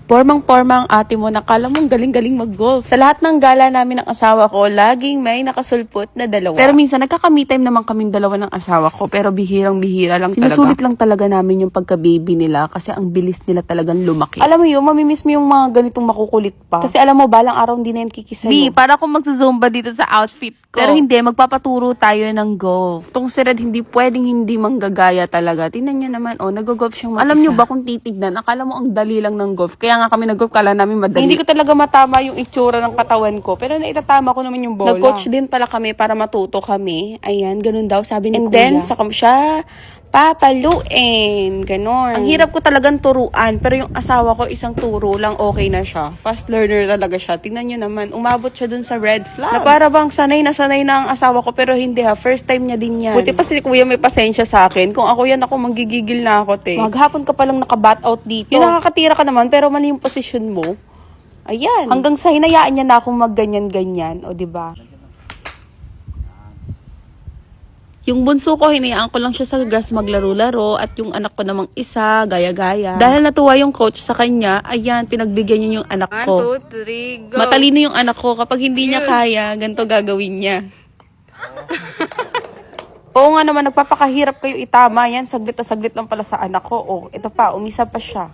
Pormang-porma ang ate mo, nakala mong galing-galing mag-golf. Sa lahat ng gala namin ng asawa ko, laging may nakasulpot na dalawa. Pero minsan, nagkaka-me time naman kaming dalawa ng asawa ko, pero bihirang-bihira lang talaga. Sinusulit lang talaga namin yung pagka-baby nila kasi ang bilis nila talagang lumaki. Alam mo yun, mamimiss mo yung mga ganitong makukulit pa. Kasi alam mo, balang araw hindi na yan kikisayo. Para akong magzumba dito sa outfit ko. Pero hindi, magpapaturo tayo ng golf. Tong si Red, hindi pwedeng hindi manggagaya talaga. Tingnan niya naman, nag-golf siyang mag-isa. Alam niyo ba kung titignan, akala mo ang dali lang ng golf. Kaya nga kami nag-golf, kala namin madali. Hindi ko talaga matama yung itsura ng katawan ko, pero naitatama ko naman yung bola. Nag-coach din pala kami para matuto kami. Ayan, ganun daw, sabi ni Kuya. And then, saka siya papaluin. Ganon. Ang hirap ko talagang turuan, pero yung asawa ko, isang turo lang, okay na siya. Fast learner talaga siya. Tingnan nyo naman, umabot siya dun sa red flag. Na para bang sanay na ang asawa ko, pero hindi ha, first time niya din yan. Buti pa si Kuya may pasensya sa akin. Kung ako yan, ako manggigigil na ako, te. Maghapon ka palang naka-bat out dito. Yung nakakatira ka naman, pero mali yung posisyon mo. Ayan. Hanggang sa hinayaan niya na akong magganyan-ganyan. O, diba? Yung bunso ko, hinayaan ko lang siya sa grass maglaro-laro at yung anak ko namang isa, gaya-gaya. Dahil natuwa yung coach sa kanya, ayan, pinagbigyan niya yung anak ko. 1, 2, 3, go! Matalino yung anak ko. Kapag hindi niya kaya, ganito gagawin niya. Oo nga naman, nagpapakahirap kayo itama yan. Saglit na saglit lang pala sa anak ko. Ito pa, umisa pa siya.